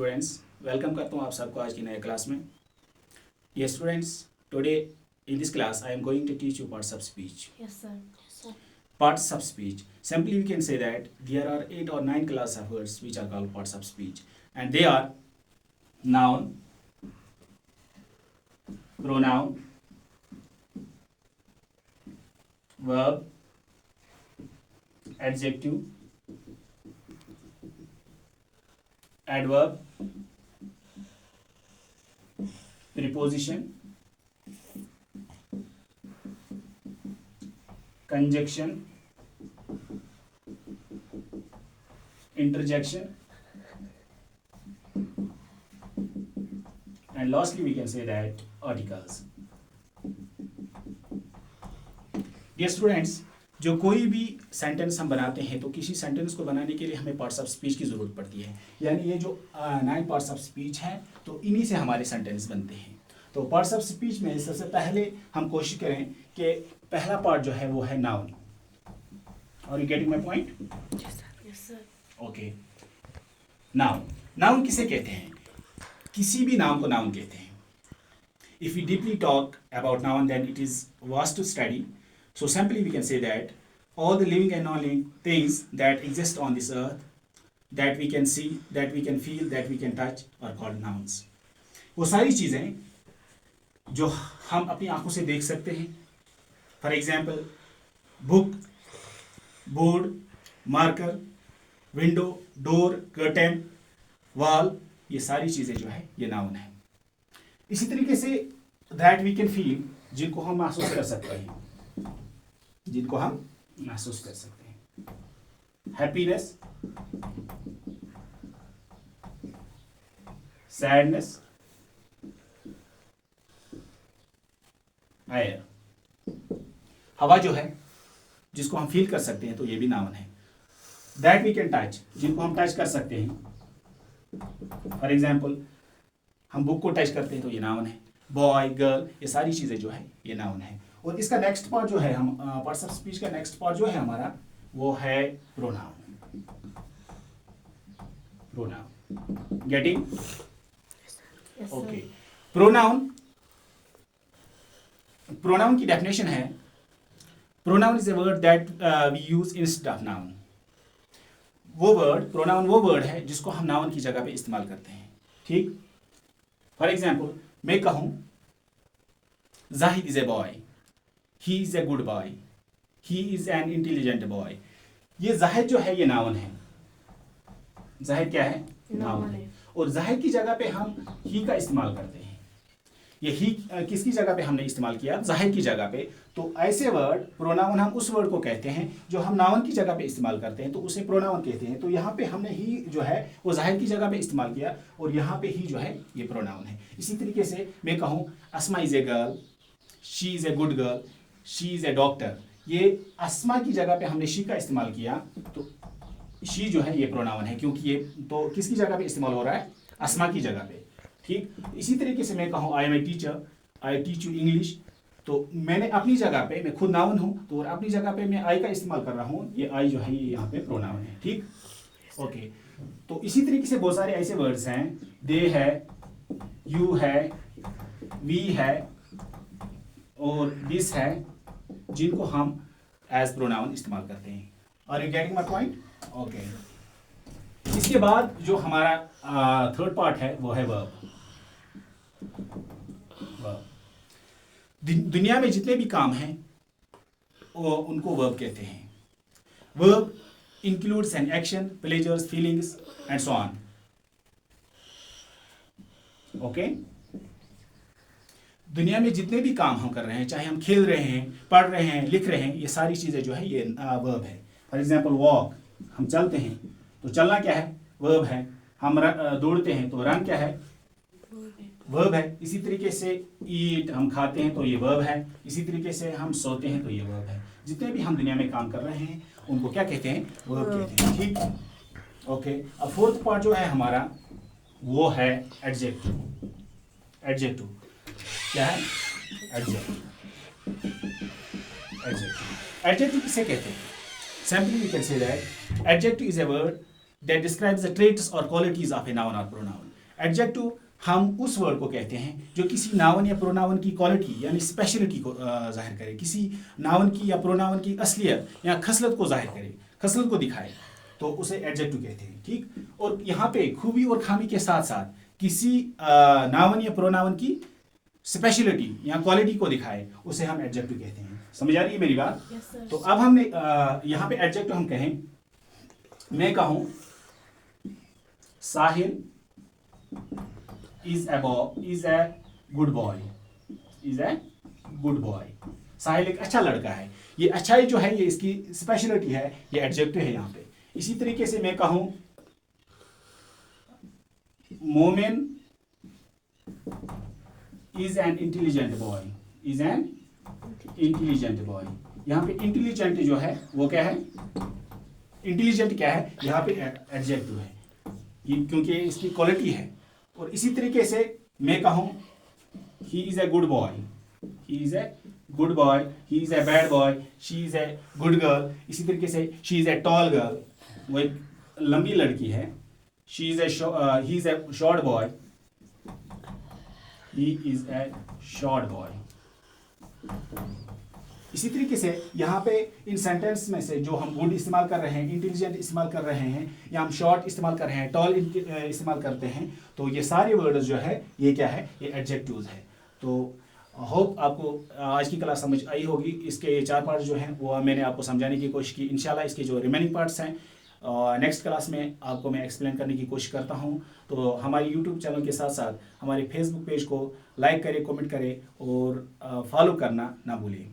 Students, welcome करता हूँ आप सबको आज की नए क्लास में। ये students, today in this class I am going to teach you parts of speech. Yes, sir. Yes, sir. Parts of speech. Simply we can say that there are 8 or 9 class of words which are called parts of speech, and they are noun, pronoun, verb, adjective, adverb, preposition, conjunction, interjection, and lastly we can say that articles. Dear students, जो कोई भी sentence हम बनाते हैं तो किसी sentence को बनाने के लिए हमें पार्ट्स ऑफ स्पीच की ज़रूरत पड़ती है। यानी ये जो 9 पार्ट्स ऑफ स्पीच हैं तो इन्हीं से हमारे सेंटेंस बनते हैं। तो पार्ट्स ऑफ स्पीच में सबसे पहले हम कोशिश करें कि पहला पार्ट जो है वो है नाउन। और you getting my point? Yes, sir. Okay, noun. Noun किसे कहते हैं? किसी भी नाम को नाउन कहते हैं। If we deeply talk about noun, then it is vast to study. So simply we can say that all the living and non-living things that exist on this earth, that we can see, that we can feel, that we can touch, are called nouns. वो सारी चीज़ें जो हम अपनी आंखों से देख सकते हैं, for example book, board, marker, window, door, curtain, wall, ये सारी चीज़ें जो है ये नाउन है। इसी तरीके say that we can feel, जिनको हम महसूस कर सकते हैं, जिनको हम महसूस कर सकते हैं। हैप्पीनेस, सैडनेस, एयर, हवा जो है जिसको हम फील कर सकते हैं तो ये भी नाउन है। दैट वी कैन टच, जिनको हम टच कर सकते हैं, फॉर एग्जाम्पल हम बुक को टच करते हैं तो ये नाउन है। बॉय, गर्ल, ये सारी चीज़ें जो है ये नाउन है। और इसका नेक्स्ट पार्ट जो है, हम पार्ट्स ऑफ स्पीच का नेक्स्ट पार्ट जो है हमारा वो है pronoun. Pronoun, getting? Yes, sir. Okay, pronoun. Pronoun की डेफिनेशन है, pronoun is a word that we use instead of noun. वो वर्ड, प्रोनाउन वो वर्ड है जिसको हम नाउन की जगह पे इस्तेमाल करते हैं। ठीक? फॉर एग्जाम्पल मैं कहूं Zahid is a boy, he is a good boy, he is an intelligent boy. ये जाहिद जो है ये नाउन है। जाहिद क्या है? नाउन है। और जाहिद की जगह पे हम ही का इस्तेमाल करते हैं। ये ही किसकी जगह पे हमने इस्तेमाल किया? जाहिद की जगह पे। तो ऐसे वर्ड, प्रोनाउन, हम उस वर्ड को कहते हैं जो हम नाउन की जगह पे इस्तेमाल करते हैं तो उसे प्रोनाउन कहते हैं। तो यहाँ पे हमने ही जो है वो जाहिद की जगह पे इस्तेमाल किया और यहाँ पे ही जो है ये प्रोनाउन है। इसी तरीके से मैं कहूँ Asma is a girl, she is a good girl, she is a doctor. ये अस्मा की जगह पे हमने शी का इस्तेमाल किया तो शी जो है ये प्रोनाउन है, क्योंकि ये तो किसकी जगह पे इस्तेमाल हो रहा है? अस्मा की जगह पे। ठीक? इसी तरीके से मैं कहूँ I am a teacher, I teach you English, तो मैंने अपनी जगह पे, मैं खुद नाउन हूँ तो अपनी जगह पे मैं आई का इस्तेमाल कर रहा हूँ। ये आई जो है ये यहाँ पे प्रोनाउन है। ठीक? ओके, तो इसी तरीके से बहुत सारे ऐसे वर्ड्स हैं, दे है, यू है, वी है और दिस है, जिनको हम एज प्रोनाउन इस्तेमाल करते हैं। Are you getting my point? Okay, इसके बाद जो हमारा थर्ड पार्ट है वो है वर्ब। दुनिया में जितने भी काम हैं वो उनको वर्ब कहते हैं। Verb includes an action, pleasures, feelings and so on. Okay, दुनिया में जितने भी काम हम कर रहे हैं, चाहे हम खेल रहे हैं, पढ़ रहे हैं, लिख रहे हैं, ये सारी चीज़ें जो है ये वर्ब है। फॉर एग्जाम्पल वॉक, हम चलते हैं तो चलना क्या है? वर्ब है। हम दौड़ते हैं तो रन क्या है? वर्ब है। इसी तरीके से ईट, हम खाते हैं तो ये वर्ब है। इसी तरीके से हम सोते हैं तो ये वर्ब है। जितने भी हम दुनिया में काम कर रहे हैं उनको क्या कहते हैं? वर्ब कहते हैं। ठीक? ओके, अब फोर्थ पार्ट जो है हमारा वो है एडजेक्टिव। एडजेक्टिव क्या है? एडजेक्टिव। एडजेक्टिव, एडजेक्टिव किसे कहते हैं? Simply we can say that adjective is a word that describes the traits or qualities of a noun or pronoun. Adjective हम उस वर्ड को कहते हैं जो किसी नाउन या प्रोनाउन की क्वालिटी यानी स्पेशलिटी को जाहिर करे, किसी नाउन की या प्रोनाउन की असलियत या खसलत को जाहिर करे, खसलत को दिखाए, तो उसे एडजेक्टिव कहते हैं। ठीक, और यहाँ पे खूबी और खामी के साथ साथ किसी नाउन या प्रोनाउन की स्पेशलिटी या क्वालिटी को दिखाए, उसे हम एडजेक्टिव कहते हैं। समझ आ रही है मेरी बात? Yes, sir. तो अब हमने यहाँ पे एडजेक्टिव हम कहें, मैं कहूँ साहिल is a good boy, is a good boy। साहिल एक अच्छा लड़का है। ये अच्छाई जो है ये इसकी स्पेशलिटी है, ये एडजेक्टिव है यहाँ पे। इसी तरीके से मैं कहूँ मोमिन is an intelligent boy, is an intelligent boy। यहाँ पे इंटेलिजेंट जो है वो क्या है, इंटेलिजेंट क्या है, यहाँ पे एडजेक्टिव है ये, क्योंकि इसकी क्वालिटी है। और इसी तरीके से मैं कहूँ he is a good boy, he is a good boy, he is a bad boy, she is a good girl. इसी तरीके से she is a tall girl, वो एक लंबी लड़की है। She is he is a short boy, he is a short boy. इसी तरीके से यहाँ पे इन सेंटेंस में से जो हम गुड इस्तेमाल कर रहे हैं, इंटेलिजेंट इस्तेमाल कर रहे हैं, या हम शॉर्ट इस्तेमाल कर रहे हैं, टॉल इस्तेमाल करते हैं, तो ये सारे वर्ड्स जो है ये क्या है, ये एडजेक्टिव्स है। तो होप आपको आज की क्लास समझ आई होगी। इसके 4 पार्ट जो हैं वो मैंने आपको समझाने की कोशिश की। इंशाल्लाह इसके जो रिमेनिंग पार्ट्स हैं नेक्स्ट क्लास में आपको मैं एक्सप्लेन करने की कोशिश करता हूं। तो हमारे यूट्यूब चैनल के साथ साथ हमारे फेसबुक पेज को लाइक करें, कमेंट करें और फॉलो करना ना भूलिए।